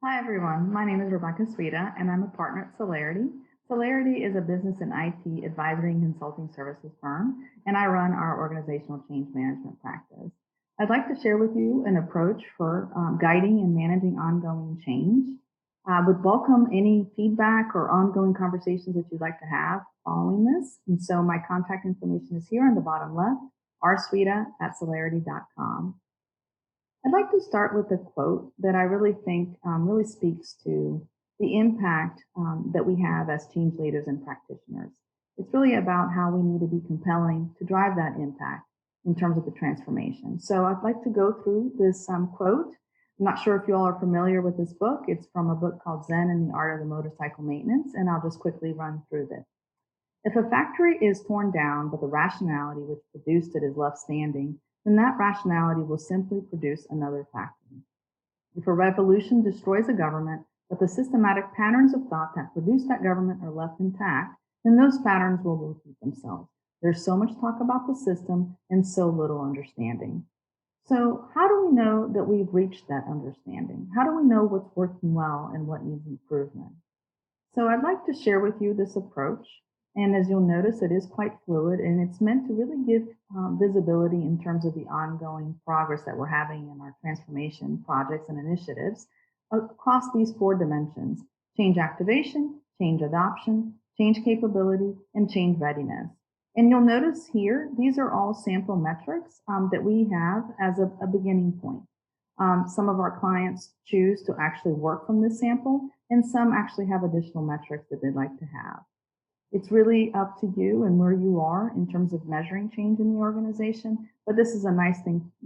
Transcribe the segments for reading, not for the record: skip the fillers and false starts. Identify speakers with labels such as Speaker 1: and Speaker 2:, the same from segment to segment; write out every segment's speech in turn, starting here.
Speaker 1: Hi, everyone. My name is Rebecca Sweda, and I'm a partner at Celerity. Celerity is a business and IT advisory and consulting services firm, and I run our organizational change management practice. I'd like to share with you an approach for guiding and managing ongoing change. Would welcome any feedback or ongoing conversations that you'd like to have following this. And so my contact information is here on the bottom left, rsweda@celerity.com. I'd like to start with a quote that I really think really speaks to the impact that we have as change leaders and practitioners. It's really about how we need to be compelling to drive that impact in terms of the transformation. So I'd like to go through this quote. I'm not sure if you all are familiar with this book. It's from a book called Zen and the Art of the Motorcycle Maintenance, and I'll just quickly run through this. If a factory is torn down, but the rationality which produced it is left standing, then that rationality will simply produce another factory. If a revolution destroys a government, but the systematic patterns of thought that produced that government are left intact, then those patterns will repeat themselves. There's so much talk about the system and so little understanding. So, how do we know that we've reached that understanding? How do we know what's working well and what needs improvement? So I'd like to share with you this approach. And as you'll notice, it is quite fluid and it's meant to really give visibility in terms of the ongoing progress that we're having in our transformation projects and initiatives across these four dimensions: change activation, change adoption, change capability, and change readiness. And you'll notice here, these are all sample metrics that we have as a beginning point. Some of our clients choose to actually work from this sample, and some actually have additional metrics that they'd like to have. It's really up to you and where you are in terms of measuring change in the organization, but this is a nice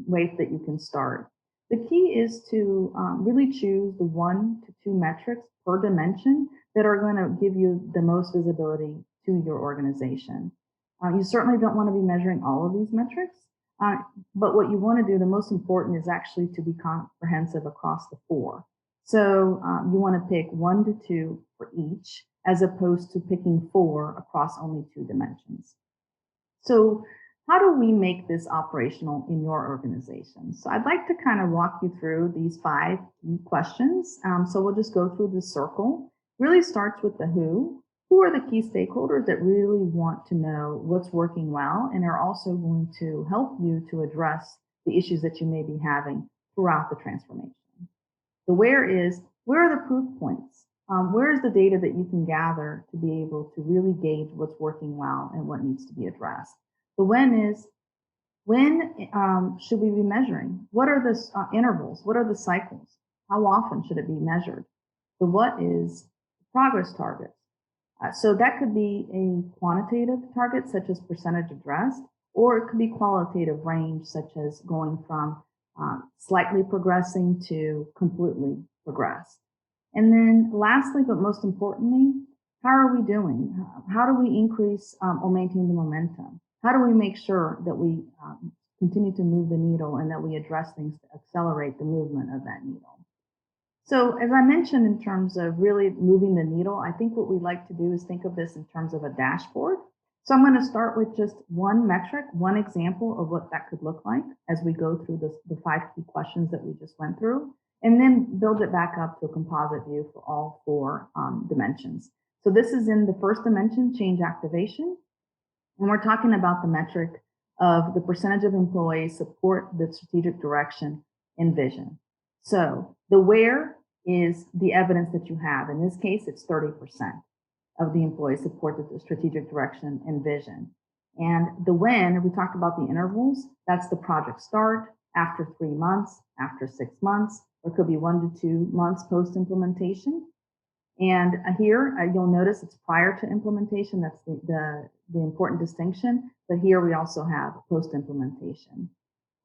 Speaker 1: way that you can start. The key is to really choose the 1 to 2 metrics per dimension that are going to give you the most visibility to your organization. You certainly don't want to be measuring all of these metrics, but what you want to do, the most important, is actually to be comprehensive across the four. So you want to pick 1 to 2 for each, as opposed to picking 4 across only 2 dimensions. So how do we make this operational in your organization? So I'd like to kind of walk you through these 5 key questions. So we'll just go through the circle. Really starts with the who. Who are the key stakeholders that really want to know what's working well and are also going to help you to address the issues that you may be having throughout the transformation? The where is, where are the proof points? Where is the data that you can gather to be able to really gauge what's working well and what needs to be addressed? The when is, when should we be measuring? What are the intervals? What are the cycles? How often should it be measured? The what is progress targets. So that could be a quantitative target, such as percentage addressed, or it could be qualitative range, such as going from slightly progressing to completely progressed. And then lastly, but most importantly, how are we doing? How do we increase or maintain the momentum? How do we make sure that we continue to move the needle and that we address things to accelerate the movement of that needle? So as I mentioned, in terms of really moving the needle, I think what we like to do is think of this in terms of a dashboard. So I'm going to start with just one metric, one example of what that could look like as we go through the 5 key questions that we just went through, and then build it back up to a composite view for all 4 dimensions. So this is in the first dimension, change activation, and we're talking about the metric of the percentage of employees support the strategic direction and vision. So the where is the evidence that you have. In this case, it's 30% of the employees support the strategic direction and vision. And the when, we talked about the intervals, that's the project start, after 3 months, after 6 months, or it could be 1 to 2 months post-implementation. And here you'll notice it's prior to implementation. That's the important distinction. But here we also have post-implementation.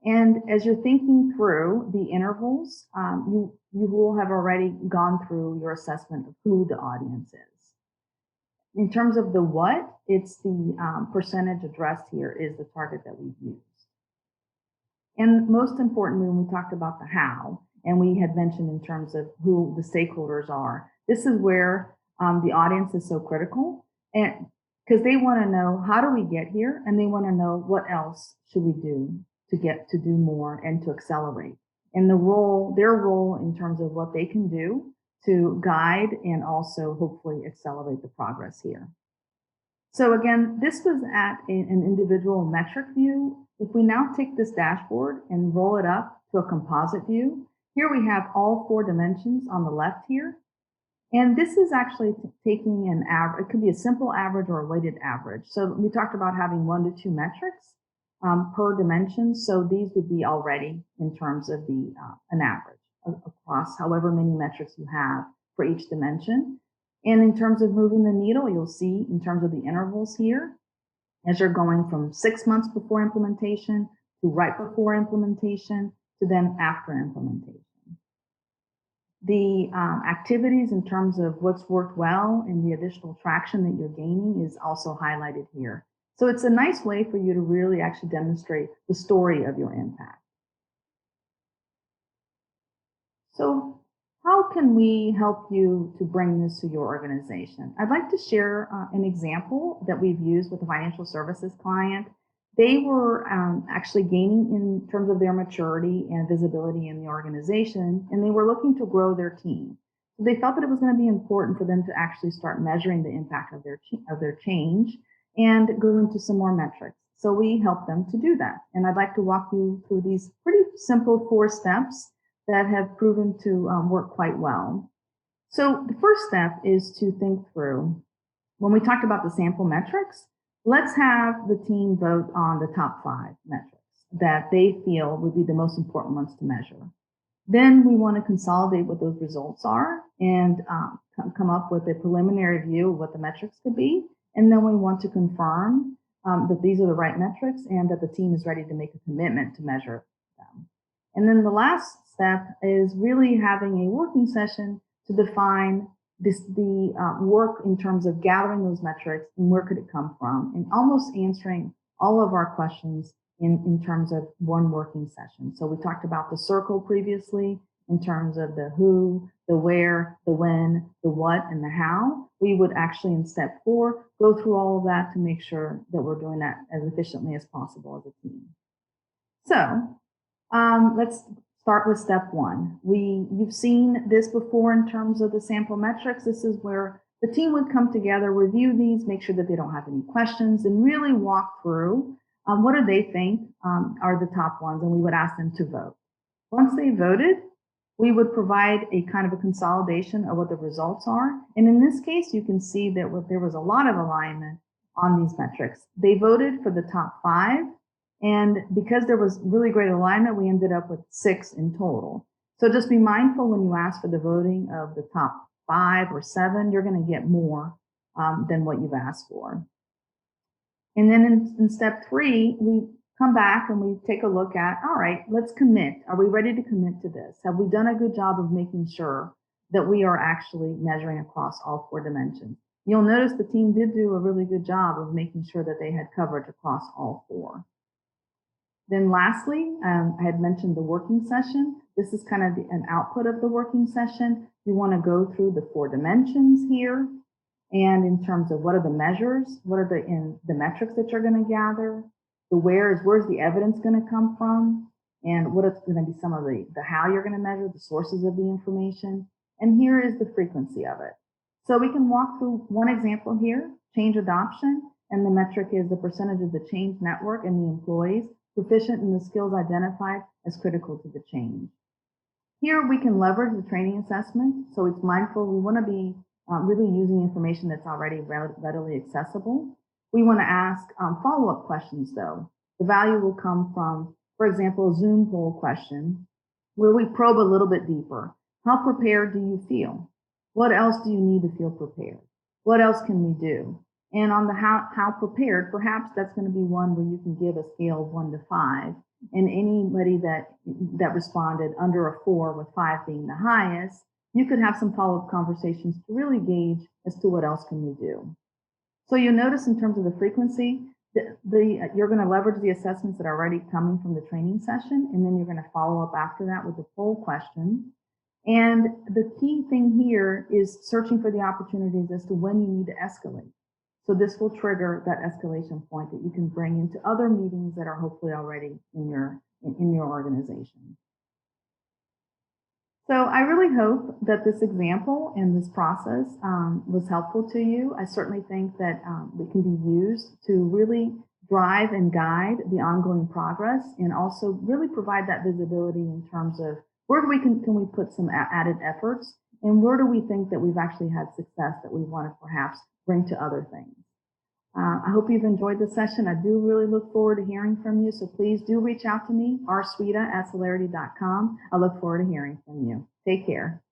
Speaker 1: And as you're thinking through the intervals, you will have already gone through your assessment of who the audience is. In terms of the what, it's the percentage addressed here is the target that we've used. And most importantly, when we talked about the how, and we had mentioned in terms of who the stakeholders are, this is where the audience is so critical, and because they want to know, how do we get here, and they want to know what else should we do to get to do more and to accelerate. And their role in terms of what they can do to guide and also hopefully accelerate the progress here. So again, this was at an individual metric view. If we now take this dashboard and roll it up to a composite view, here we have all 4 dimensions on the left here. And this is actually taking an average. It could be a simple average or a weighted average. So we talked about having 1 to 2 metrics per dimension. So these would be already in terms of an average across however many metrics you have for each dimension. And in terms of moving the needle, you'll see in terms of the intervals here, as you're going from 6 months before implementation to right before implementation to then after implementation. The activities in terms of what's worked well and the additional traction that you're gaining is also highlighted here. So it's a nice way for you to really actually demonstrate the story of your impact. So how can we help you to bring this to your organization? I'd like to share an example that we've used with a financial services client. They were actually gaining in terms of their maturity and visibility in the organization, and they were looking to grow their team. So they felt that it was going to be important for them to actually start measuring the impact of their change and go into some more metrics. So we helped them to do that. And I'd like to walk you through these pretty simple 4 steps that have proven to work quite well. So the first step is to think through, when we talked about the sample metrics, let's have the team vote on the top 5 metrics that they feel would be the most important ones to measure. Then we want to consolidate what those results are and come up with a preliminary view of what the metrics could be. And then we want to confirm that these are the right metrics and that the team is ready to make a commitment to measure them. And then the last step is really having a working session to define the work in terms of gathering those metrics and where could it come from, and almost answering all of our questions in terms of one working session. So we talked about the circle previously in terms of the who, the where, the when, the what, and the how. We would actually in step 4 go through all of that to make sure that we're doing that as efficiently as possible as a team. So let's start with step 1. You've seen this before in terms of the sample metrics. This is where the team would come together, review these, make sure that they don't have any questions, and really walk through what do they think are the top ones, and we would ask them to vote. Once they voted, we would provide a kind of a consolidation of what the results are. And in this case, you can see that there was a lot of alignment on these metrics. They voted for the top 5. And because there was really great alignment, we ended up with 6 in total. So just be mindful when you ask for the voting of the top 5 or 7, you're going to get more than what you've asked for. And then in step 3, we come back and we take a look at, all right, let's commit. Are we ready to commit to this? Have we done a good job of making sure that we are actually measuring across all 4 dimensions? You'll notice the team did do a really good job of making sure that they had coverage across all 4. Then lastly, I had mentioned the working session. This is kind of an output of the working session. You want to go through the 4 dimensions here. And in terms of what are the measures, what are the metrics that you're going to gather, the where's the evidence going to come from, and what is going to be some of the how you're going to measure, the sources of the information. And here is the frequency of it. So we can walk through one example here, change adoption, and the metric is the percentage of the change network and the employees proficient in the skills identified as critical to the change. Here we can leverage the training assessment. So it's mindful, we want to be really using information that's already readily accessible. We want to ask follow-up questions though. The value will come from, for example, a Zoom poll question where we probe a little bit deeper. How prepared do you feel? What else do you need to feel prepared? What else can we do? And on the how prepared, perhaps that's going to be one where you can give a scale of 1 to 5. And anybody that responded under a 4 with 5 being the highest, you could have some follow-up conversations to really gauge as to what else can we do. So you'll notice in terms of the frequency, you're going to leverage the assessments that are already coming from the training session, and then you're going to follow up after that with the poll question. And the key thing here is searching for the opportunities as to when you need to escalate. So this will trigger that escalation point that you can bring into other meetings that are hopefully already in your organization. So I really hope that this example and this process was helpful to you. I certainly think that it can be used to really drive and guide the ongoing progress, and also really provide that visibility in terms of where do we can we put some added efforts, and where do we think that we've actually had success that we want to perhaps bring to other things. I hope you've enjoyed the session. I do really look forward to hearing from you. So please do reach out to me, rsweda@celerity.com. I look forward to hearing from you. Take care.